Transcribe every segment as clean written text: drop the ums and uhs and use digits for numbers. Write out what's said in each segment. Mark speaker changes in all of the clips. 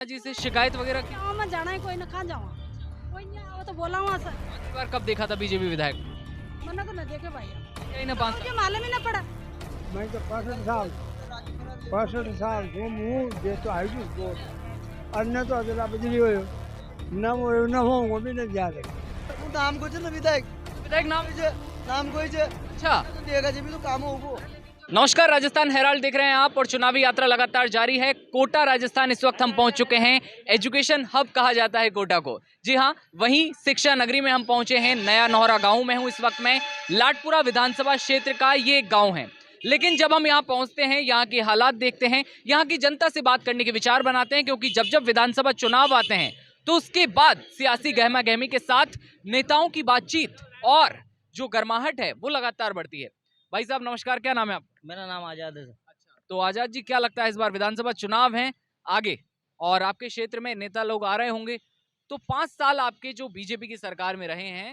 Speaker 1: जी से शिकायत वगैरह की?
Speaker 2: गाँव में जाना है कोई ना कहाँ जाऊँ कोई नहीं आया, वो तो बोला वहाँ से
Speaker 1: आखिरी बार कब देखा था बीजेपी विधायक?
Speaker 2: मना तो न देखे भाई
Speaker 1: यही ना 5
Speaker 2: मुझे मालूम ही ना पड़ा।
Speaker 3: मैं तो 65 साल हूँ जे तो आई वोट अन्य तो अदला बदली हो न हो भी नहीं जा रहे
Speaker 4: नाम को છે ને વિધાયક
Speaker 1: विधायक नाम?
Speaker 4: નામ કોઈ છે
Speaker 1: अच्छा।
Speaker 4: દેખા જેવી તો કામ હોવો।
Speaker 1: नमस्कार, राजस्थान हेराल्ड देख रहे हैं आप और चुनावी यात्रा लगातार जारी है। कोटा राजस्थान इस वक्त हम पहुंच चुके हैं। एजुकेशन हब कहा जाता है कोटा को। जी हाँ, वहीं शिक्षा नगरी में हम पहुंचे हैं। नया नौहरा गांव में हूं इस वक्त मैं। लाडपुरा विधानसभा क्षेत्र का ये गांव है। लेकिन जब हम यहाँ पहुंचते हैं, यहाँ के हालात देखते हैं, यहाँ की जनता से बात करने के विचार बनाते हैं, क्योंकि जब जब विधानसभा चुनाव आते हैं तो उसके बाद सियासी गहमा गहमी के साथ नेताओं की बातचीत और जो गर्माहट है वो लगातार बढ़ती है। भाई साहब नमस्कार, क्या नाम है आप?
Speaker 4: मेरा नाम आजाद है।
Speaker 1: तो आजाद जी, क्या लगता है इस बार विधानसभा चुनाव हैं आगे और आपके क्षेत्र में नेता लोग आ रहे होंगे, तो 5 साल आपके जो बीजेपी की सरकार में रहे हैं,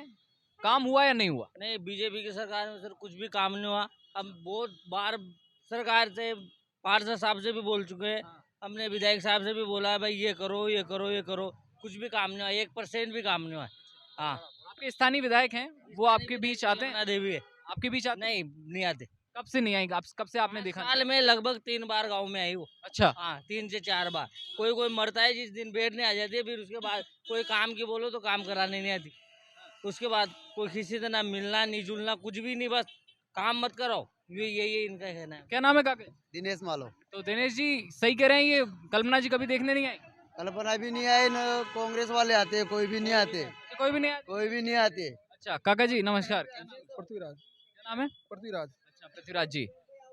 Speaker 1: काम हुआ या नहीं हुआ?
Speaker 4: नहीं, बीजेपी की सरकार में सर कुछ भी काम नहीं हुआ। हम बहुत बार सरकार से पार्षद साहब से भी बोल चुके हैं, हमने विधायक साहब से भी बोला है भाई ये करो ये करो ये करो, कुछ भी काम नहीं हुआ, 1% भी काम नहीं हुआ। हाँ,
Speaker 1: आपके स्थानीय विधायक हैं, वो आपके बीच आते हैं?
Speaker 4: देवी है।
Speaker 1: आपके बीच आते हैं?
Speaker 4: नहीं आते।
Speaker 1: कब से नहीं आएंगे? आप कब से आपने देखा?
Speaker 4: साल में लगभग 3 बार गाँव में आई वो।
Speaker 1: अच्छा।
Speaker 4: हाँ, 3 से 4 बार। कोई मरता है जिस दिन बेड नहीं आ जाती है, फिर उसके बाद कोई काम की बोलो तो काम कराने नहीं आती। उसके बाद कोई किसी से ना मिलना नहीं जुलना, कुछ भी नहीं, बस काम मत करो, ये इनका कहना है।
Speaker 1: क्या नाम है काका?
Speaker 4: दिनेश मालो।
Speaker 1: तो दिनेश जी सही कह रहे हैं, ये कल्पना जी कभी देखने नहीं आए?
Speaker 4: कल्पना भी नहीं आए, न कांग्रेस वाले आते, कोई भी नहीं आते,
Speaker 1: कोई भी नहीं आए?
Speaker 4: कोई भी नहीं आते।
Speaker 1: अच्छा काका जी नमस्कार,
Speaker 3: पृथ्वीराज
Speaker 1: क्या नाम है?
Speaker 3: पृथ्वीराज
Speaker 1: अच्छा पृथ्वीराज जी,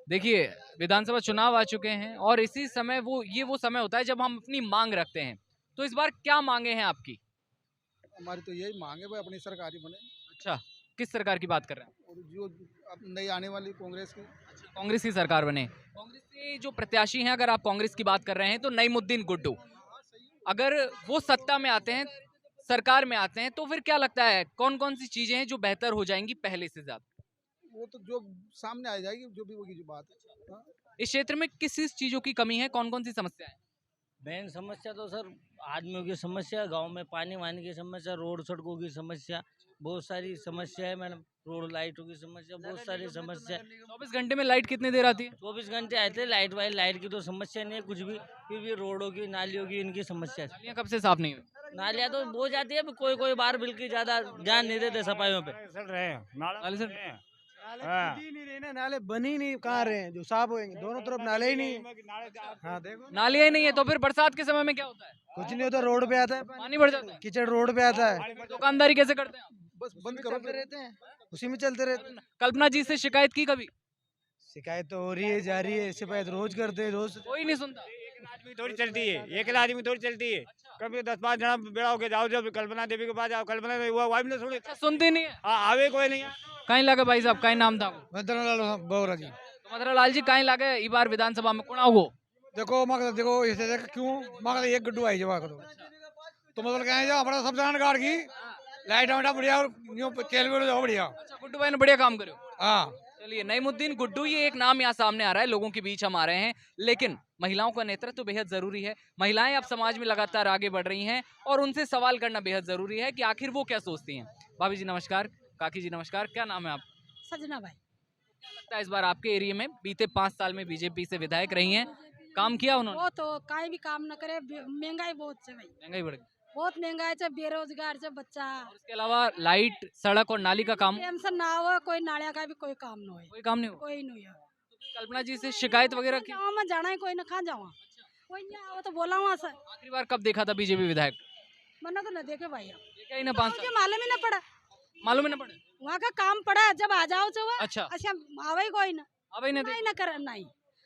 Speaker 1: देखिए विधानसभा चुनाव आ चुके हैं और इसी समय वो समय होता है जब हम अपनी मांग रखते हैं। तो इस बार क्या मांगे हैं आपकी?
Speaker 3: हमारी तो यही मांग है भाई अपनी सरकार ही बने
Speaker 1: अच्छा, किस सरकार की बात कर रहे हैं?
Speaker 3: और जो अब नई आने वाली कांग्रेस की
Speaker 1: कांग्रेस की सरकार बने। कांग्रेस के जो प्रत्याशी हैं, अगर आप कांग्रेस की बात कर रहे हैं तो नईमुद्दीन गुड्डू, अगर वो सत्ता में आते हैं, सरकार में आते हैं, तो फिर क्या लगता है कौन कौन सी चीजें हैं जो बेहतर हो जाएंगी पहले से ज्यादा?
Speaker 3: वो तो जो सामने आ जाएगी जो भी होगी जो बात है। हाँ।
Speaker 1: इस क्षेत्र में किस किस चीजों की कमी है, कौन कौन सी समस्या है?
Speaker 4: मेन समस्या तो सर आदमियों की समस्या, गांव में पानी वानी की समस्या, रोड सड़कों की समस्या, बहुत सारी समस्या है मैडम। रोड लाइटों की समस्या, बहुत सारी समस्या।
Speaker 1: 24 घंटे में लाइट कितनी देर आती है?
Speaker 4: 24 घंटे आते, लाइट की तो समस्या नहीं है कुछ भी, फिर भी रोडों की नालियों की इनकी समस्या है।
Speaker 1: नालियां कब से साफ नहीं हुई?
Speaker 4: नालियाँ तो हो जाती है, कोई बार बिल्कुल ज्यादा ध्यान नहीं देते सफाइयों पे।
Speaker 5: चल रहे हैं
Speaker 1: नाले से
Speaker 5: हाँ।
Speaker 3: खुद ही नहीं रहे ना, नाले बन ही नहीं, कहाँ रहे हैं जो साफ होंगे, दोनों तरफ नाले ही नहीं। हाँ देखो
Speaker 1: नालियां ही नहीं है, तो फिर बरसात के समय में क्या होता है?
Speaker 3: कुछ नहीं होता, रोड पे आता है
Speaker 1: पानी बढ़ जाता है।
Speaker 3: कीचड़ रोड पे आता है,
Speaker 1: दुकानदारी कैसे करते हैं आप?
Speaker 3: बस बंद करो रहते हैं, उसी में चलते रहते हैं।
Speaker 1: कल्पना जी से शिकायत की कभी?
Speaker 3: शिकायत तो हो रही है, जा रही है, शिकायत रोज करते हैं, रोज।
Speaker 1: कोई नहीं सुनता।
Speaker 5: आदमी थोड़ी चलती है, एक आदमी थोड़ी चलती है। कभी 10-5 जना बेड़ा होके जाओ, जब कल्पना देवी के पास जाओ, कल्पना हुआ भी नहीं सुने।
Speaker 1: अच्छा, सुनती नहीं है।
Speaker 5: हाँ, आवे कोई नहीं।
Speaker 1: कहीं लगे भाई साहब, कहीं नाम था
Speaker 3: बोरा जी
Speaker 1: तो मदरा जी कहीं लगे ई बार विधानसभा में कौन आओ?
Speaker 3: देखो मगर देखो इसे देख क्यों मगर एक गड्ढू आई जवा करो तो मतलब कहें जा अपना सब जान गाड़ की लाइट वाइट बढ़िया और यूं तेल भी जाओ बढ़िया।
Speaker 1: अच्छा, गुड्डू भाई ने बढ़िया काम करो।
Speaker 3: हाँ
Speaker 1: चलिए, नईमुद्दीन गुड्डू, ये एक नाम यहाँ सामने आ रहा है, लोगों के बीच हम आ रहे हैं, लेकिन महिलाओं का नेतृत्व तो बेहद जरूरी है। महिलाएं अब समाज में लगातार आगे बढ़ रही हैं और उनसे सवाल करना बेहद जरूरी है कि आखिर वो क्या सोचती हैं। भाभी जी नमस्कार, काकी जी नमस्कार, क्या नाम है आप?
Speaker 2: सजना भाई
Speaker 1: लगता है इस बार आपके एरिया में बीते 5 साल में बीजेपी से विधायक रही हैं, काम किया उन्होंने?
Speaker 2: वो तो कहीं भी काम न करे, महंगाई बहुत है भाई,
Speaker 1: महंगाई बढ़ गई
Speaker 2: बहुत महंगाई है, बेरोजगार से बच्चा,
Speaker 1: और इसके अलावा लाइट, सड़क और नाली का काम
Speaker 2: टेंशन ना हो, कोई नालिया का भी कोई काम न हो,
Speaker 1: कोई काम नहीं हुआ?
Speaker 2: कोई नहीं है।
Speaker 1: कल्पना जी से शिकायत वगैरह की?
Speaker 2: गाँव में जाना है कोई ना कहाँ जाऊँ कोई नहीं आया, वो तो बोला वहाँ से
Speaker 1: आखिरी बार कब देखा था बीजेपी विधायक?
Speaker 2: मना तो न देखे भाई
Speaker 1: देखा ही ना 5
Speaker 2: मुझे
Speaker 1: साल,
Speaker 2: मालूम ही ना पड़ा,
Speaker 1: मालूम ही ना पड़े।
Speaker 2: वहाँ का काम पड़ा जब आ जाओ तो
Speaker 1: अच्छा,
Speaker 2: अच्छा आवे कोई ना,
Speaker 1: अब ही नहीं
Speaker 2: नहीं ना कर नहीं।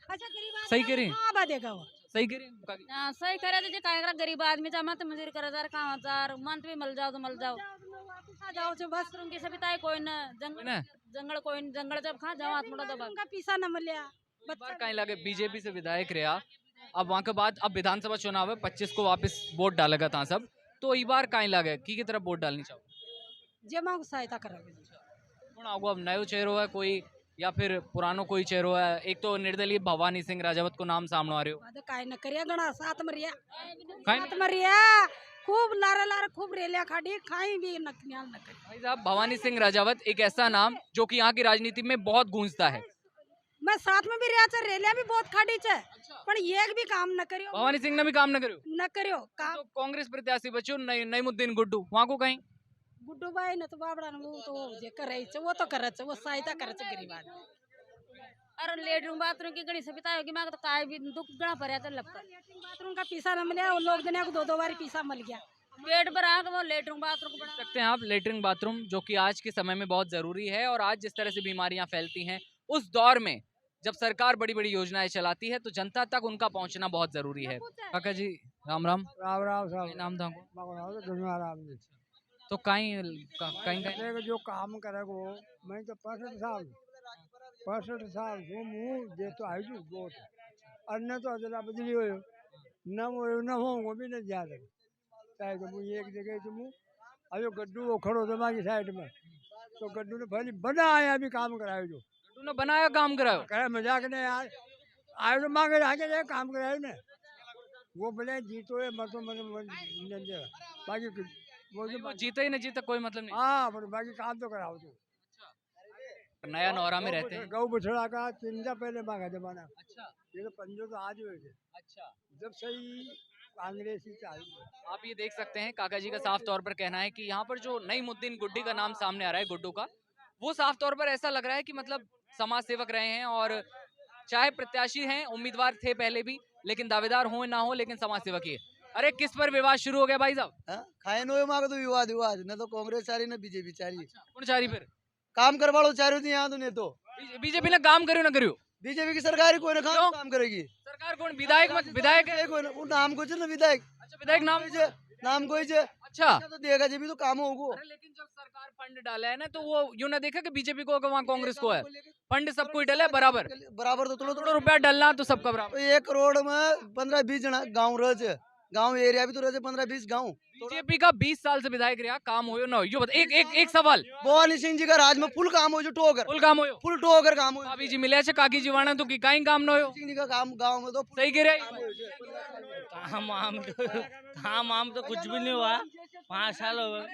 Speaker 2: अच्छा गरीब आदमी
Speaker 1: सही कह रही हैं।
Speaker 2: कहाँ आवा देगा वो,
Speaker 1: सही कह रही हैं काकी?
Speaker 6: हाँ, सही करे तो काय करा, गरीब आदमी जमा तो मजदूरी करे जार कहाँ जार मंथ भी मिल जाओ तो मिल जाओ।
Speaker 2: वापिस आ जाओ जो बस
Speaker 6: उनकी सभी कोई न
Speaker 1: कोई ना?
Speaker 6: जंगल जब खा जाओ थोड़ा दबा
Speaker 2: उनका पैसा न मिलिया
Speaker 1: इस बार कहीं लगे बीजेपी से विधायक रहा, अब वहाँ के बाद अब विधानसभा चुनाव है, 25 को वापस वोट डालेगा था सब, तो इस बार कहीं लगे की तरफ वोट डालनी चाहो?
Speaker 2: जमा को सहायता कर
Speaker 1: कौन आओगे? अब नयो चेहरो है, कोई या फिर पुरानो कोई चेहरो है? एक तो निर्दलीय भवानी सिंह राजावत को नाम सामने आ रहे हो,
Speaker 2: अरे काय न करिया गणा साथ मरिया
Speaker 1: काहे
Speaker 2: साथ मरिया खूब लारा लारा खूब रेलिया खाड़ी खाई भी नकन्याल न करी
Speaker 1: भाई साहब भवानी सिंह राजावत एक ऐसा नाम जो कि यहाँ की राजनीति में बहुत गूंजता है।
Speaker 2: मैं साथ में भी रहा छ रेलिया भी बहुत खाड़ी छ पण एक भी काम न करियो
Speaker 1: भवानी सिंह ने भी काम न करो,
Speaker 2: न करियो काम
Speaker 1: तो कांग्रेस प्रत्याशी बच्चों नईमुद्दीन गुड्डू वहाँ को कहीं
Speaker 2: गुड्डू भाई न तो बाबड़ा न वो तो जे करे छ वो तो करे छ वो सहायता करे छ गरीब आदमी
Speaker 6: और लेटरूम बाथरूम की गणी सविता होगी मां तो काय भी दुख गणा पड़या तो लपका
Speaker 2: लेटरिन बाथरूम का पैसा न मिला वो लोग देने को दो बार पैसा मिल गया
Speaker 6: पेट भरा के वो लेटरूम बाथरूम को
Speaker 1: देख
Speaker 6: बना
Speaker 1: सकते हैं आप लेटरिन बाथरूम जो कि आज के समय में बहुत जरूरी है, और आज जिस तरह से बीमारियां फैलती हैं उस दौर में जब सरकार बड़ी बड़ी योजनाएं चलाती है तो जनता तक उनका पहुंचना बहुत जरूरी है। काका जी राम राम,
Speaker 3: राम राम
Speaker 1: कहीं
Speaker 3: साहब
Speaker 1: नाम था
Speaker 3: दुनिया राम जी
Speaker 1: तो कहीं कहीं कहीं
Speaker 3: देखो जो काम करेगो मैं तो 65 साल जो मुँह दे तो आई जू वोट अन्य तो अदला बदली हो न हो वो भी नहीं जा रहे चाहे तो मुझे एक जगह तो मुँह अयो गड्ढू वो खड़ो दमा की साइड में तो गड्ढू ने भली बना आया भी काम करायो जो
Speaker 1: तूने बनाया काम कराओ,
Speaker 3: करे मजाक ने यार आयो तो मांगे आके काम करायो ने वो बोले जीतो है मर तो बाकी वो जो
Speaker 1: वो जीता ही नहीं जीता कोई मतलब नहीं।
Speaker 3: हाँ बाकी काम तो कराओ तो
Speaker 1: नया नौरा में रहते हैं।
Speaker 3: गौ बछड़ा का चिंता पहले मांगा जमाना
Speaker 1: अच्छा
Speaker 3: ये तो पंजो तो आज हुए थे
Speaker 1: अच्छा,
Speaker 3: जब सही कांग्रेस ही चाहिए
Speaker 1: आप ये देख सकते हैं काका जी का साफ तौर पर कहना है कि यहाँ पर जो नईमुद्दीन गुड्डी का नाम सामने आ रहा है गुड्डू का, वो साफ तौर पर ऐसा लग रहा है कि मतलब समाज सेवक रहे हैं और चाहे प्रत्याशी हैं उम्मीदवार थे पहले भी, लेकिन दावेदार हो ना हो लेकिन समाज सेवक ही है। अरे किस पर विवाद शुरू हो गया भाई साहब?
Speaker 7: खाए नो मांग तो विवाद विवाद न तो कांग्रेस चारी न बीजेपी चारी
Speaker 1: कौन चारी फिर
Speaker 7: काम करवाड़ो चारो थी यहाँ तो नहीं तो
Speaker 1: बीजेपी ने काम करियो ना करियो?
Speaker 7: बीजेपी की सरकार ही कोई ना
Speaker 1: क्यों?
Speaker 7: काम करेगी
Speaker 1: सरकार कौन विधायक विधायक है?
Speaker 7: कोई ना वो नाम कुछ ना विधायक
Speaker 1: अच्छा विधायक नाम
Speaker 7: कोई जे, नाम कोई जे
Speaker 1: अच्छा।
Speaker 7: तो देगा जब भी तो काम होगा
Speaker 1: अरे लेकिन जब सरकार फंड डाला है ना तो वो यूं ना देखा कि बीजेपी को वहाँ कांग्रेस को है, फंड सबको ही डाला है बराबर,
Speaker 7: बराबर तो थोड़ा
Speaker 1: करोड़
Speaker 7: थोड़ा
Speaker 1: रुपया डालना तो सबका बराबर।
Speaker 7: 1 करोड़ में 15-20 जना गाँव रहे गाँव एरिया भी तो रहे 15-20 गाँव
Speaker 1: बीजेपी का 20 साल से विधायक रहा, काम हो ना हो यो बता। एक सवाल,
Speaker 7: भवानी सिंह जी का राज में फुल काम हो जो ठोकर
Speaker 1: फुल काम हो
Speaker 7: फुल ठोकर काम हो
Speaker 1: भाभी जी मिले छे काकी जीवाना तो की काई काम न हो
Speaker 7: सिंह जी का काम गाँव में तो
Speaker 1: सही कह रहे
Speaker 4: काम आम तो कुछ भी नहीं हुआ 5 साल हो गए।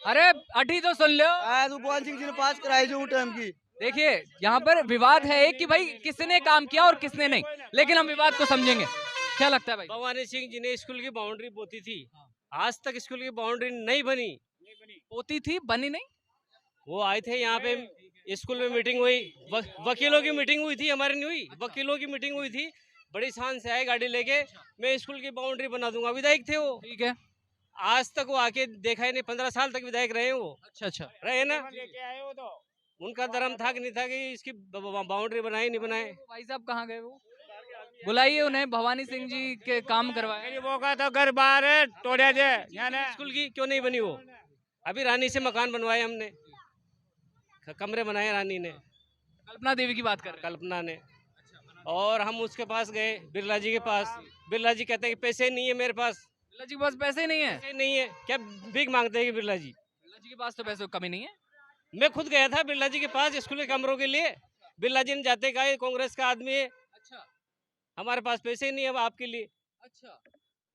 Speaker 1: अरे अठी तो सुन लो।
Speaker 7: तो भवानी सिंह जी ने पास कराई जो टाइम की
Speaker 1: देखिए यहाँ पर विवाद है कि भाई किसने काम किया और किसने नहीं, लेकिन हम विवाद को समझेंगे। क्या लगता है भाई?
Speaker 8: भवानी सिंह जी ने स्कूल की बाउंड्री पोती थी, आज तक स्कूल की बाउंड्री नहीं बनी।
Speaker 1: पोती थी बनी नहीं।
Speaker 8: वो आए थे यहाँ पे स्कूल में मीटिंग हुई, वकीलों की मीटिंग हुई थी, हमारी नहीं हुई, वकीलों की मीटिंग हुई थी। बड़ी शान से आए गाड़ी लेके, मैं स्कूल की बाउंड्री बना दूंगा। विधायक थे वो,
Speaker 1: ठीक है,
Speaker 8: आज तक वो आके देखा ही नहीं। 15 साल तक विधायक रहे वो।
Speaker 1: अच्छा अच्छा
Speaker 8: रहे ना, उनका धर्म था कि नहीं था कि इसकी बाउंड्री बनाए नहीं बनाए।
Speaker 1: भाई साहब कहाँ गए वो? बुलाइए उन्हें, भवानी सिंह जी के काम करवाए।
Speaker 5: वो का तो घर बाहर तोड़िया जे
Speaker 8: स्कूल की क्यों नहीं बनी वो? अभी रानी से मकान बनवाए हमने, कमरे बनाए रानी ने,
Speaker 1: कल्पना देवी की बात कर रहे हैं।
Speaker 8: कल्पना ने। और हम उसके पास गए, बिरला जी के पास। बिरला जी कहते हैं कि पैसे नहीं है मेरे पास।
Speaker 1: बिरला जी के पास पैसे नहीं है?
Speaker 8: पैसे नहीं है क्या भीख मांगते हैं कि बिरला जी?
Speaker 1: बिरला जी के पास तो पैसों की कमी नहीं है।
Speaker 8: मैं खुद गया था बिरला जी के पास स्कूल के कमरों के लिए। बिरला जी ने जाते कहा ये कांग्रेस का आदमी है,
Speaker 1: अच्छा
Speaker 8: हमारे पास पैसे नहीं है अब आपके लिए।
Speaker 1: अच्छा,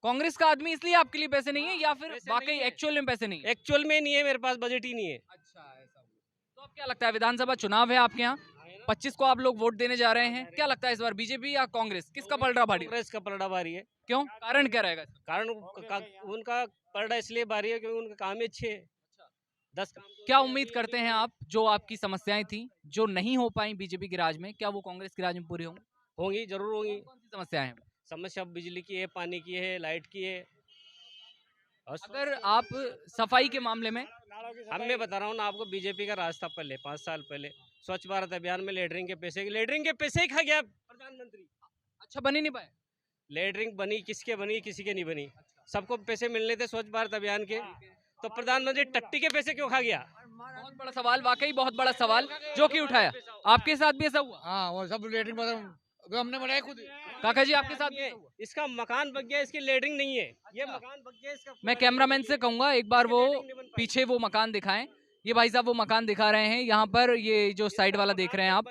Speaker 1: कांग्रेस का आदमी इसलिए आपके लिए पैसे नहीं है या फिर
Speaker 8: पैसे
Speaker 1: वाकई
Speaker 8: नहीं है।
Speaker 1: एक्चुअल में पैसे नहीं है?
Speaker 8: एक्चुअल में नहीं है मेरे पास, बजट ही नहीं है।
Speaker 1: अच्छा ऐसा। तो अब क्या लगता है, विधानसभा चुनाव है आपके यहाँ, 25 को आप लोग वोट देने जा रहे हैं, क्या लगता है इस बार बीजेपी या कांग्रेस किसका पलड़ा भारी?
Speaker 8: कांग्रेस का पलड़ा भारी है।
Speaker 1: क्यों, कारण क्या रहेगा?
Speaker 8: कारण उनका पलड़ा इसलिए भारी है क्योंकि उनके काम अच्छे है। 10
Speaker 1: क्या उम्मीद करते हैं आप, जो आपकी समस्याएं थी जो नहीं हो पाई बीजेपी के राज में, क्या वो कांग्रेस के राज में पूरी होंगी?
Speaker 8: होंगी, जरूर होंगी।
Speaker 1: कौन सी समस्याएं हैं?
Speaker 8: समस्या बिजली की है, पानी की है, लाइट की है। और
Speaker 1: अगर आप सफाई के मामले में,
Speaker 8: अब मैं बता रहा हूँ ना आपको, बीजेपी का राज था पहले 5 साल पहले, स्वच्छ भारत अभियान में लेटरिंग के पैसे ही खा गया प्रधानमंत्री।
Speaker 1: अच्छा बन ही नहीं पाए।
Speaker 8: लेटरिंग बनी, किसके बनी, किसी के नहीं बनी। सबको पैसे मिलने थे स्वच्छ भारत अभियान के, तो प्रधानमंत्री टट्टी के पैसे क्यों खा गया?
Speaker 1: बहुत बड़ा सवाल, वाकई बहुत बड़ा सवाल जो कि उठाया। आपके साथ भी ऐसा हुआ?
Speaker 3: हाँ वो सब लेटरिन बाथरूम हमने बनाया खुद।
Speaker 1: काका जी आपके साथ भी ऐसा हुआ?
Speaker 8: इसका मकान बच गया, इसकी लेटरिंग नहीं है। ये मकान बच गया इसका।
Speaker 1: मैं कैमरामैन से कहूंगा एक बार वो पीछे वो मकान दिखाएं ये भाई साहब वो मकान दिखा रहे हैं यहाँ पर, ये जो साइड वाला देख रहे हैं आप,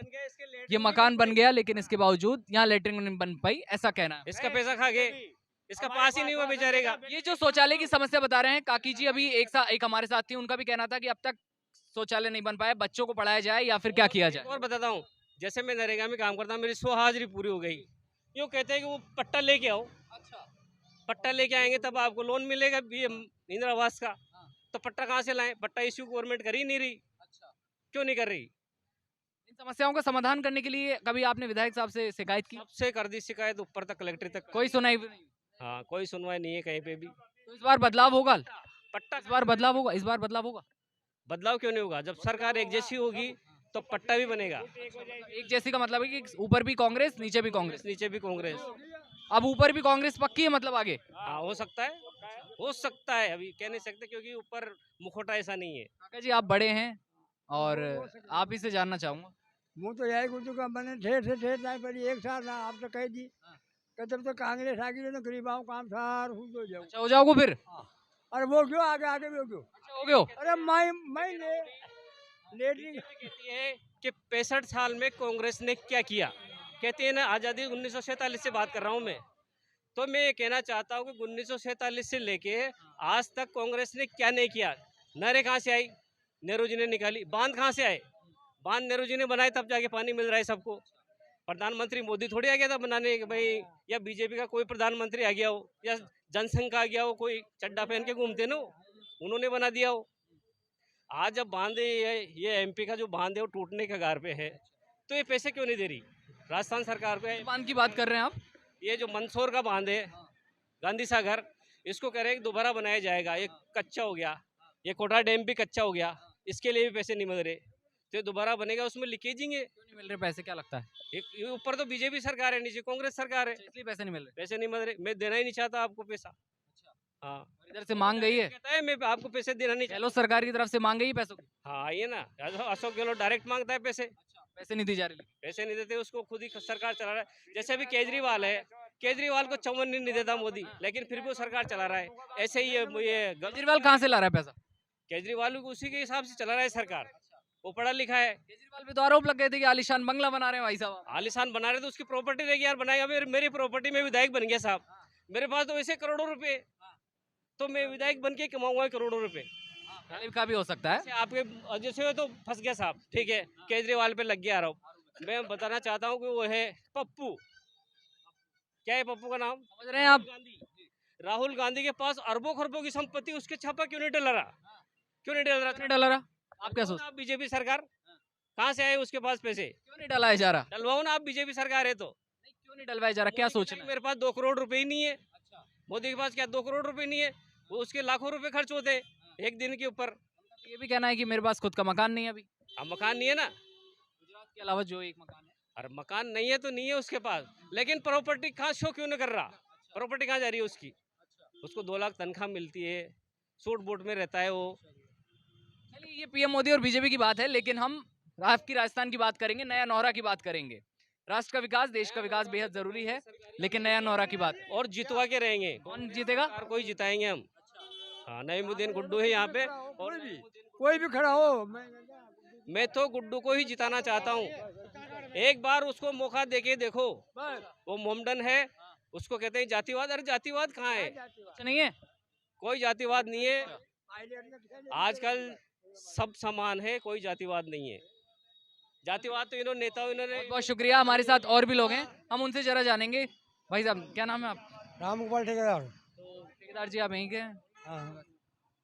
Speaker 1: ये मकान बन गया लेकिन इसके बावजूद यहाँ लेटरिन नहीं बन पाई, ऐसा कहना है।
Speaker 8: इसका पैसा खा गए, इसका पास ही नहीं हुआ बेचारे का।
Speaker 1: ये जो शौचालय की समस्या बता रहे हैं काकी जी, अभी एक हमारे साथ थी, उनका भी कहना था कि अब तक शौचालय नहीं बन पाया, बच्चों को पढ़ाया जाए या फिर क्या किया जाए।
Speaker 8: और बताता हूँ, जैसे मैं नरेगा में काम करता हूँ, मेरी 100 हाजिरी पूरी हो गई, यूँ कहते हैं कि वो पट्टा लेके आओ, पट्टा लेके आएंगे तब आपको लोन मिलेगा भी इंदिरा आवास का। तो पट्टा कहाँ से लाएं? पट्टा इश्यू गवर्नमेंट कर ही नहीं रही, क्यों नहीं कर रही?
Speaker 1: इन समस्याओं का समाधान करने के लिए कभी आपने विधायक साहब से शिकायत की?
Speaker 8: सबसे कर दी शिकायत, ऊपर तक कलेक्टर तक।
Speaker 1: कोई सुनाई नहीं।
Speaker 8: हाँ, कोई सुनवाई नहीं है कहीं पे भी।
Speaker 1: तो इस बार बदलाव होगा?
Speaker 8: पट्टा
Speaker 1: इस बार बदलाव होगा? इस बार बदलाव होगा?
Speaker 8: बदलाव क्यों नहीं होगा? जब सरकार एक जैसी होगी तो पट्टा भी बनेगा।
Speaker 1: एक जैसी का मतलब है कि ऊपर भी कांग्रेस नीचे भी कांग्रेस।
Speaker 8: नीचे भी कांग्रेस।
Speaker 1: अब ऊपर भी कांग्रेस पक्की है मतलब आगे?
Speaker 8: हाँ, हो सकता है, हो सकता है, अभी कह नहीं सकते क्योंकि ऊपर मुखौटा ऐसा नहीं है।
Speaker 1: काका जी आप बड़े हैं और आप ही से जानना चाहूंगा।
Speaker 3: मुँह तो यही कुछ का मैंने ठेठ से ठेठ नहीं पड़ी एक साल ना, आप तो कह दी जब तो कांग्रेस आ गई तो गरीबाओं काम सार हो जाओ।
Speaker 1: अच्छा हो जाओगे फिर?
Speaker 3: अरे वो क्यों आगे आगे वो क्यों?
Speaker 1: अच्छा हो गए?
Speaker 3: अरे मैं लेटरिंग
Speaker 8: कहती है कि 65 साल में कांग्रेस ने क्या किया, कहती है ना आज़ादी 1947 से बात कर रहा हूँ मैं, तो मैं ये कहना चाहता हूँ कि 1947 से लेके आज तक कांग्रेस ने क्या नहीं किया। नहरें कहाँ से आई? नेहरू जी ने निकाली। बांध कहाँ से आए? बांध नेहरू जी ने बनाए, तब जाके पानी मिल रहा है सबको। प्रधानमंत्री मोदी थोड़ी आ गया था बनाने के भाई, या बीजेपी का कोई प्रधानमंत्री आ गया हो, या जनसंघ का आ गया हो, कोई चड्डा पहन के घूमते ना, उन्होंने बना दिया हो। आज जब बांध ये एमपी का जो बांध है वो टूटने के कगार पे है, तो ये पैसे क्यों नहीं दे रही राजस्थान सरकार को?
Speaker 1: बांध की बात कर रहे हैं आप?
Speaker 8: ये जो मंदसौर का बांध है, गांधी सागर, इसको कह रहे हैं कि दोबारा बनाया जाएगा, ये कच्चा हो गया। ये कोटा डैम भी कच्चा हो गया, इसके लिए भी पैसे नहीं मिल रहे, तो ये दोबारा बनेगा, उसमें लीकेजिंग है।
Speaker 1: क्यों नहीं मिल रहे पैसे, क्या लगता है?
Speaker 8: ये ऊपर तो बीजेपी सरकार है, नीचे कांग्रेस सरकार है,
Speaker 1: इसलिए पैसे नहीं मिल रहे?
Speaker 8: पैसे नहीं मिल रहे। मैं देना ही नहीं चाहता आपको पैसा। हाँ,
Speaker 1: और इधर से मांग गई है?
Speaker 8: कहता है मैं आपको पैसे देना नहीं चाहता।
Speaker 1: गहलोत सरकार की तरफ से मांग गई है पैसों की?
Speaker 8: हाँ, आइए ना, अशोक गहलोत डायरेक्ट मांगता है पैसे,
Speaker 1: पैसे नहीं दी जा रही?
Speaker 8: पैसे नहीं देते, उसको खुद ही सरकार चला रहा है। जैसे अभी केजरीवाल है, केजरीवाल को 54 नहीं देता मोदी, लेकिन फिर भी वो सरकार चला रहा है। ऐसे ही ये
Speaker 1: केजरीवाल कहाँ से ला रहा है पैसा?
Speaker 8: केजरीवाल को उसी के हिसाब से चला रहा है सरकार, वो पढ़ा लिखा है।
Speaker 1: केजरीवाल पे तो आरोप लग गए थे कि आलीशान बंगला बना रहे हैं भाई साहब।
Speaker 8: आलिशान बना रहे तो उसकी प्रॉपर्टी रहेगी यार, बनाएगा। मेरी प्रॉपर्टी में विधायक बन गया साहब, मेरे पास तो वैसे करोड़ों रुपए, तो मैं विधायक बन के कमाऊंगा करोड़ों रुपए।
Speaker 1: गरीब का भी हो सकता है।
Speaker 8: जैसे आपके जैसे हो तो फंस गया साहब, ठीक है, केजरीवाल पे लग गया आरोप। मैं बताना चाहता हूँ कि वो है पप्पू, क्या है पप्पू का नाम?
Speaker 1: समझ रहे हैं आप?
Speaker 8: राहुल गांधी के पास अरबों खरबों की संपत्ति, उसके छापा क्यों नहीं डला रहा? क्यों नहीं डल रहा?
Speaker 1: क्यों नहीं डाला रहा? आप क्या सोचते
Speaker 8: आप बीजेपी सरकार, कहाँ से आए उसके पास पैसे?
Speaker 1: क्यों नहीं डलाया जा रहा?
Speaker 8: डलवाओ ना, आप बीजेपी सरकार है तो।
Speaker 1: क्यों नहीं डलवाया जा रहा, क्या सोचना है?
Speaker 8: मेरे पास 2 करोड़ रुपए ही नहीं है, मोदी के पास क्या 2 करोड़ रुपए नहीं है? वो उसके लाखों रुपए खर्च होते हैं एक दिन के ऊपर।
Speaker 1: ये भी कहना है कि मेरे पास खुद का मकान नहीं है अभी।
Speaker 8: अब मकान नहीं है ना,
Speaker 1: गुजरात के अलावा जो एक मकान है।
Speaker 8: अरे मकान नहीं है तो नहीं है उसके पास, लेकिन प्रॉपर्टी कहाँ शो क्यों नहीं कर रहा? प्रॉपर्टी कहाँ जा रही है उसकी? उसको 2 लाख तनख्वाह मिलती है, सूट बूट में रहता है वो।
Speaker 1: चलिए ये पीएम मोदी और बीजेपी की बात है, लेकिन हम आपकी राजस्थान की बात करेंगे, नया नौहरा की बात करेंगे। राष्ट्र का विकास, देश का विकास बेहद जरूरी है, लेकिन नया नौहरा की बात।
Speaker 8: और जितवा के रहेंगे।
Speaker 1: कौन जीतेगा?
Speaker 8: सरकार को ही जिताएंगे हम। हाँ, नईमुद्दीन गुड्डू है यहाँ पे, और
Speaker 3: कोई भी खड़ा हो,
Speaker 8: मैं तो गुड्डू को ही जिताना चाहता हूँ। एक बार उसको मौका देके देखो, वो मोमडन है, उसको कहते हैं जातिवाद। अरे जातिवाद कहाँ है?
Speaker 1: अच्छा नहीं है,
Speaker 8: कोई जातिवाद नहीं है। आजकल सब समान है, कोई जातिवाद नहीं है। जातिवाद तो इन्होंने नेताओं इन्होंने।
Speaker 1: बहुत शुक्रिया। हमारे साथ और भी लोग हैं, हम उनसे जरा जानेंगे। भाई साहब क्या नाम है आप?
Speaker 3: राम गोपाल ठेकेदार।
Speaker 1: तो ठेकेदार जी आप यहीं के हैं?
Speaker 3: हाँ,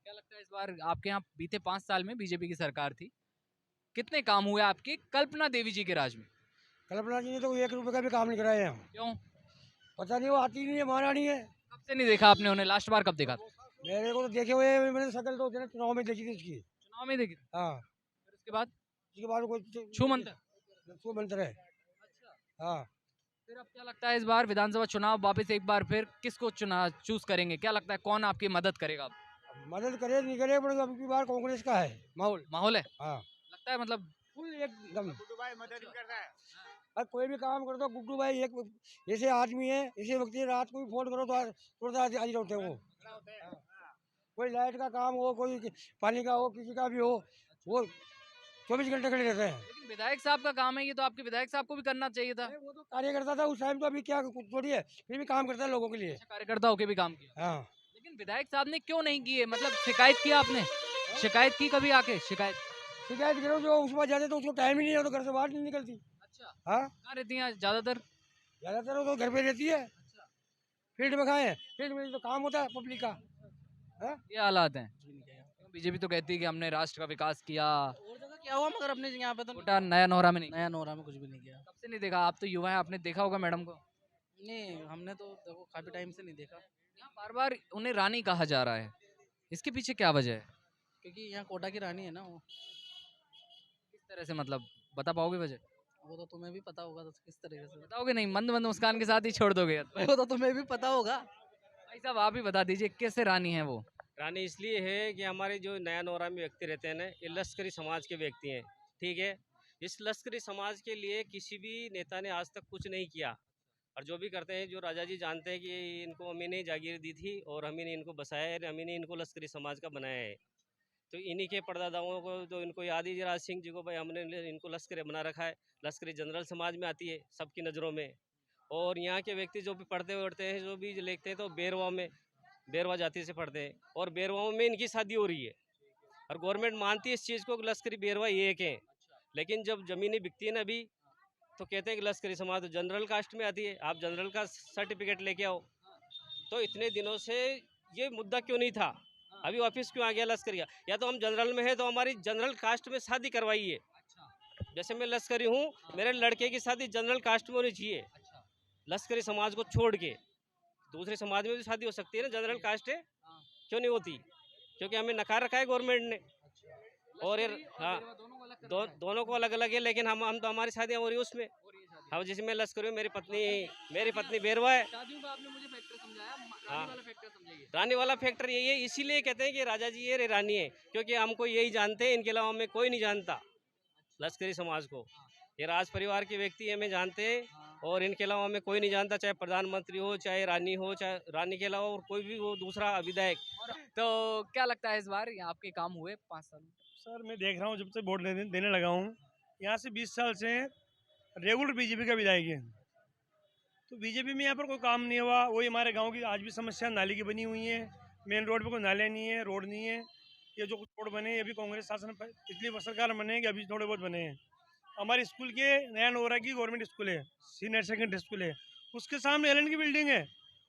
Speaker 1: क्या लगता है इस बार आपके यहाँ बीते 5 साल में बीजेपी की सरकार थी, कितने काम हुए आपके कल्पना देवी जी के राज में?
Speaker 3: कल्पना जी ने तो 1 रुपए का भी काम नहीं कराया है।
Speaker 1: क्यों?
Speaker 3: पता नहीं, वो आती नहीं है, महारानी है।
Speaker 1: कब से नहीं देखा आपने उन्हें? लास्ट बार कब देखा था?
Speaker 3: मेरे को तो देखे हुए, मैंने शकल तो चुनाव में देखी थी इसकी।
Speaker 1: चुनाव में देखी?
Speaker 3: हाँ,
Speaker 1: फिर उसके बाद
Speaker 3: उसके बाद कोई
Speaker 1: छू मंतर?
Speaker 3: छू मंत्र है। हाँ,
Speaker 1: फिर अब क्या लगता है इस बार विधानसभा चुनाव वापस एक बार फिर किसको चूज करेंगे? क्या लगता है कौन आपकी मदद करेगा?
Speaker 3: मदद करे नहीं करे, पर अब की बार कांग्रेस का है
Speaker 1: माहौल है?
Speaker 3: हाँ,
Speaker 1: लगता है मतलब
Speaker 3: फुल एकदम। और कोई भी काम कर दो, गुड्डू भाई एक जैसे आदमी है, इसी वक्त रात को भी फोन करो तो तुरंत आज रहते हैं वो। कोई लाइट का काम हो, कोई पानी का हो, किसी का भी हो, वो 24 घंटे खड़े रहते हैं।
Speaker 1: लेकिन विधायक साहब का काम है ये, तो आपके विधायक साहब को भी करना चाहिए था।
Speaker 3: वो तो कार्यकर्ता था उस टाइम, तो अभी क्या कुछ थोड़ी है, फिर भी काम करता है लोगों के लिए।
Speaker 1: अच्छा, कार्यकर्ता होके भी काम किया।
Speaker 3: हाँ,
Speaker 1: लेकिन विधायक साहब ने क्यों नहीं किए, मतलब शिकायत किया आपने? शिकायत की कभी आके? शिकायत?
Speaker 3: शिकायत करो, जो उसके बाद जाते तो उसको टाइम ही नहीं है, तो घर से बाहर नहीं निकलती।
Speaker 1: अच्छा,
Speaker 3: हाँ,
Speaker 1: कहाँ रहती हैं ज्यादातर?
Speaker 3: ज्यादातर वो तो घर पे रहती है। फील्ड में खाए हैं, फील्ड में तो काम होता है पब्लिक का। हाँ?
Speaker 1: ये हालात हैं। बीजेपी तो कहती है कि हमने राष्ट्र का विकास किया।
Speaker 4: और जगह क्या हुआ मगर अपने यहाँ पे तो
Speaker 1: कोटा नया नौरा में नहीं,
Speaker 4: नया नोरा में कुछ भी नहीं किया।
Speaker 1: कब से नहीं देखा? आप तो युवा हैं, आपने देखा होगा मैडम को।
Speaker 4: नहीं, हमने तो देखो काफी टाइम से नहीं देखा,
Speaker 1: यहाँ बार बार उन्हें रानी कहा जा रहा है, इसके पीछे क्या वजह है?
Speaker 4: क्योंकि यहाँ कोटा की रानी है ना वो।
Speaker 1: किस तरह से, मतलब बता पाओगे वजह?
Speaker 4: वो तो तुम्हें भी पता होगा, तो किस तरीके से
Speaker 1: बताओगे नहीं? मंद मंद मुस्कान के साथ ही छोड़ दोगे?
Speaker 4: वो तो तुम्हें भी पता होगा।
Speaker 1: भाई साहब आप ही बता दीजिए, कैसे रानी है वो?
Speaker 8: रानी इसलिए है कि हमारे जो नया नौरा में व्यक्ति रहते हैं ना, ये लश्करी समाज के व्यक्ति हैं, ठीक है। इस लश्करी समाज के लिए किसी भी नेता ने आज तक कुछ नहीं किया, और जो भी करते हैं, जो राजा जी जानते हैं कि इनको हमें ने जागीर दी थी और हमें ने इनको बसाया है, हमें ने इनको लश्करी समाज का बनाया है। तो इन्हीं के परदादाओं को तो इनको याद ही राज सिंह जी को, भाई हमने इनको लश्करी बना रखा है। लश्करी जनरल समाज में आती है सबकी नज़रों में। और यहाँ के व्यक्ति जो भी पढ़ते उड़ते हैं, जो भी लिखते हैं, तो बेरवा में, बेरवा जाति से पढ़ते हैं, और बेरवाओं में इनकी शादी हो रही है। और गवर्नमेंट मानती है इस चीज़ को कि लश्करी बेरवा ये एक है। लेकिन जब ज़मीनें बिकती है ना अभी, तो कहते हैं कि लश्करी समाज तो जनरल कास्ट में आती है, आप जनरल का सर्टिफिकेट लेके आओ। तो इतने दिनों से ये मुद्दा क्यों नहीं था, अभी वापस क्यों आ गया लश्करी का? या तो हम जनरल में है तो हमारी जनरल कास्ट में शादी करवाइए। जैसे मैं लश्करी हूँ, मेरे लड़के की शादी जनरल कास्ट में होनी चाहिए, लश्करी समाज को छोड़ के। दूसरे समाज में भी शादी हो सकती है ना, जनरल कास्ट है, क्यों नहीं होती? क्योंकि हमें नकार रखा है गवर्नमेंट ने। और ये हाँ, दोनों को अलग अलग है, लेकिन हम तो हमारी शादियाँ हो रही है उसमें। हाँ, जैसे मैं लश्करी हूँ, मेरी पत्नी बेरवा है।
Speaker 1: शादियों का आपने मुझे फैक्टर समझाया,
Speaker 8: हाँ।
Speaker 1: रानी वाला फैक्टर समझाइए।
Speaker 8: रानी वाला फैक्टर यही है, इसीलिए कहते हैं कि राजा जी ये रानी है, क्योंकि हमको यही जानते हैं, इनके अलावा हमें कोई नहीं जानता लश्करी समाज को। ये राज परिवार के व्यक्ति हमें जानते हैं, और इनके अलावा हमें कोई नहीं जानता, चाहे प्रधानमंत्री हो, चाहे रानी हो, चाहे रानी के अलावा और कोई भी वो दूसरा विधायक।
Speaker 1: तो क्या लगता है इस बार ये आपके काम हुए 5 साल में?
Speaker 9: सर मैं देख रहा हूँ, जब से वोट देने लगा हूँ, यहाँ से 20 साल से रेगुलर बीजेपी का विधायक है। तो बीजेपी में यहाँ पर कोई काम नहीं हुआ। वही हमारे गांव की आज भी समस्या नाली की बनी हुई है, मेन रोड पे कोई नाले नहीं है, रोड नहीं है। ये जो कुछ रोड बने अभी कांग्रेस शासन पिछली सरकार बने कि अभी थोड़े बहुत बने हैं। हमारे स्कूल के नया नोरा की गवर्नमेंट स्कूल है, सीनियर सेकेंडरी स्कूल है, उसके सामने एलएन की बिल्डिंग है,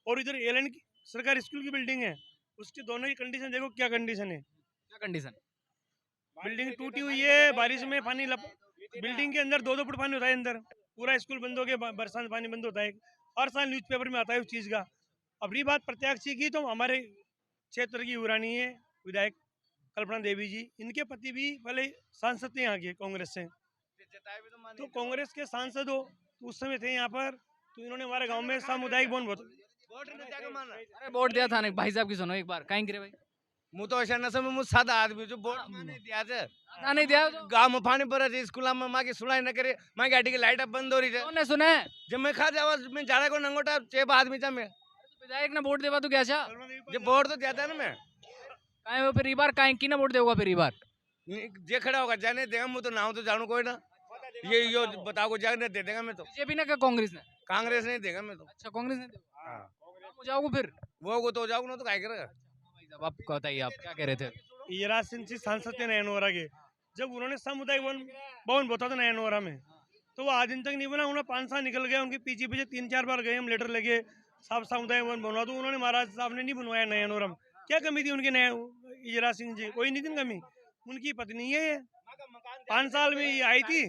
Speaker 9: और इधर एलएन की सरकारी स्कूल की बिल्डिंग है। उसकी दोनों की कंडीशन देखो, क्या कंडीशन है।
Speaker 1: क्या कंडीशन?
Speaker 9: बिल्डिंग टूटी हुई है, बारिश में पानी बिल्डिंग के अंदर 2-2 फुट पानी होता है अंदर। पूरा स्कूल बंद हो गया, बरसात में पानी बंद होता है। हर साल न्यूज़पेपर में आता है उस चीज़ का। अब रही बात प्रत्याशी जी की, तो हमारे क्षेत्र की युवरानी है विधायक कल्पना देवी जी, इनके पति भी पहले सांसद थे यहाँ के कांग्रेस से। तो कांग्रेस के सांसद हो तो उस समय थे यहाँ पर, तो इन्होंने हमारे गाँव में सामुदायिक भवन
Speaker 1: अरे वोट दिया था ना भाई साहब की, सुनो एक बार। कहीं गिरे भाई?
Speaker 7: मुँह तो ऐसा नशे में मुँह सादा आदमी जो वोट माने दिया थे।
Speaker 1: पता नहीं दिया तो?
Speaker 7: गाँव में पानी भरा थे, स्कूल में माँ की सुनाई न करे, माँ गाड़ी की लाइट बंद हो रही है।
Speaker 1: कौन ने सुना है?
Speaker 7: जब मैं खा जावा, मैं जाड़ा को नंगोटा 6 आदमी था मैं।
Speaker 1: विधायक ने वोट देवा तो क्या अच्छा?
Speaker 7: जब वोट तो दिया था ना मैं,
Speaker 1: काहे वो फिर बार काहे की ना वोट देगा फिर बार?
Speaker 7: जे खड़ा होगा जाने देगा, मुँह तो नाम तो जानू कोई ना। ये यो बताओ को जाने दे देगा मैं तो।
Speaker 1: बीजेपी ने क्या कांग्रेस ने?
Speaker 7: कांग्रेस नहीं देगा मैं तो।
Speaker 1: अच्छा कांग्रेस ने देगा।
Speaker 7: हाँ।
Speaker 1: हो जाओगे फिर?
Speaker 7: वो को तो जाऊँ ना, तो क्या करेगा।
Speaker 1: भाई साहब आप बताइए, आप क्या कह रहे थे?
Speaker 9: युवराज सिंह जी सांसद थे नया नोरा के, जब उन्होंने सामुदायिक भवन बोता था नया नोरा में, तो वो आज दिन तक नहीं बना। उन्हें 5 साल निकल गए, उनके पीछे 3-4 बार गए हम, लेटर लगे साहब सामुदायिक भवन बनवा दो, उन्होंने महाराज साहब ने नहीं बनवाया नया नोरा में। क्या कमी थी उनके नया युवराज सिंह जी? कोई नहीं थी कमी। उनकी पत्नी है ये 5 साल में ये आई थी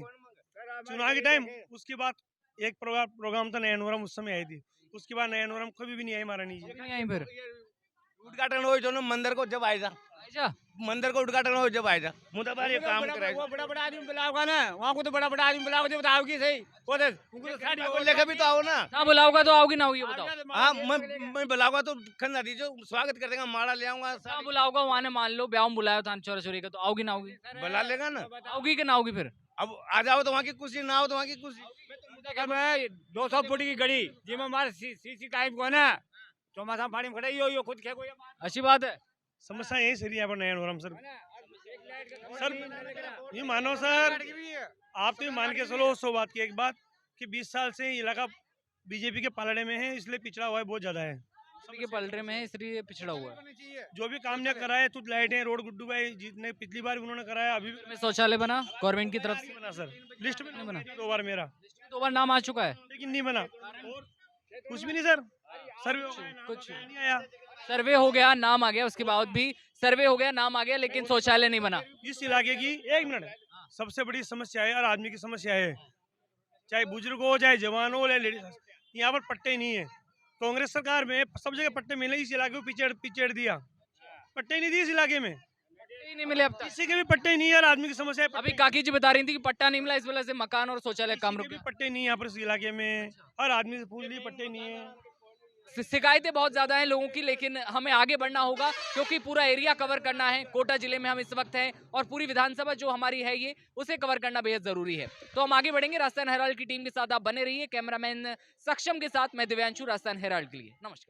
Speaker 9: चुनाव के टाइम। उसके बाद एक प्रोग्राम था नया नोरम, उस समय आई थी। उसके बाद नया नोरम कभी भी नहीं आई महारानी जी।
Speaker 1: नहीं आई फिर?
Speaker 7: उद्घाटन हो जो मंदिर को जब आएगा,
Speaker 1: अच्छा
Speaker 7: मंदिर को उद्घाटन हो जब आएगा, मुद्दा ये काम कराएगा।
Speaker 5: वो बड़ा आदमी बुलाओगा ना, वहाँ को तो बड़ा आदमी बुलाओगे जो बताओगी सही। वो तो
Speaker 7: लेकर भी तो आओ ना।
Speaker 1: ना बुलाओगा तो आओगी ना होगी बताओ?
Speaker 7: हाँ, मैं बुलाऊंगा तो खंदा दीजिए, स्वागत कर देगा, माला ले आऊंगा।
Speaker 1: ना बुलाओगा वहाँ ने, मान लो ब्याह में बुलाया था चोरा चोरी का, तो आओगी ना होगी?
Speaker 7: बुला लेगा ना।
Speaker 1: आओगी कि ना होगी फिर?
Speaker 7: अब आ जाओ तो वहाँ की खुशी, ना हो तो वहाँ की खुशी।
Speaker 5: 200 फुट की गड़ी जिसमें हमारे सीसी टाइप को है ना, चौमासा पानी में खड़ा यो खुद खे कोई।
Speaker 1: अच्छी बात है।
Speaker 9: समस्या यही सही है यहाँ पर नया नोरम सर। सर ये मानो सर, आप तो ये मान के चलो 100 बात की एक बात कि 20 साल से ये इलाका बीजेपी के पालने में है, इसलिए पिछड़ा हुआ है बहुत ज्यादा है।
Speaker 1: के पलटे में है इसलिए पिछड़ा हुआ है।
Speaker 9: जो भी काम ने कराया तो लाइटें रोड गुड्डू भाई जितने पिछली बार उन्होंने कराया अभी भी
Speaker 1: में शौचालय बना गवर्नमेंट की तरफ से,
Speaker 9: नहीं बना सर, लिस्ट में
Speaker 1: नहीं बना।
Speaker 9: 2 बार मेरा,
Speaker 1: 2 बार नाम आ चुका है,
Speaker 9: लेकिन नहीं बना। और कुछ भी नहीं सर, सर्वे हो गया,
Speaker 1: कुछ
Speaker 9: नहीं आया।
Speaker 1: सर्वे हो गया, नाम आ गया, उसके बाद भी सर्वे हो गया, नाम आ गया, लेकिन शौचालय नहीं बना।
Speaker 9: इस इलाके की 1 मिनट सबसे बड़ी समस्या है और आदमी की समस्या है, चाहे बुजुर्ग हो चाहे जवान हो या लेडीज, यहाँ पर पट्टे नहीं है। कांग्रेस सरकार में सब जगह पट्टे मिले, इस इलाके को पिछेड़ दिया, पट्टे नहीं दिए इस इलाके में,
Speaker 1: ही नहीं मिले अब तक।
Speaker 9: किसी के भी पट्टे नहीं है और आदमी की समस्या है।
Speaker 1: अभी काकी जी बता रही थी कि पट्टा नहीं मिला, इस वजह से मकान और शौचालय काम रुक
Speaker 9: किसी के भी
Speaker 1: गया।
Speaker 9: पट्टे नहीं है यहाँ पर इस इलाके में, हर आदमी से पूछ लिए पट्टे नहीं है।
Speaker 1: शिकायतें बहुत ज्यादा हैं लोगों की, लेकिन हमें आगे बढ़ना होगा क्योंकि पूरा एरिया कवर करना है। कोटा जिले में हम इस वक्त हैं और पूरी विधानसभा जो हमारी है ये उसे कवर करना बेहद जरूरी है। तो हम आगे बढ़ेंगे। राजस्थान हेराल्ड की टीम के साथ आप बने रहिए। कैमरामैन सक्षम के साथ मैं दिव्यांशु, राजस्थान हेराल्ड के लिए। नमस्कार।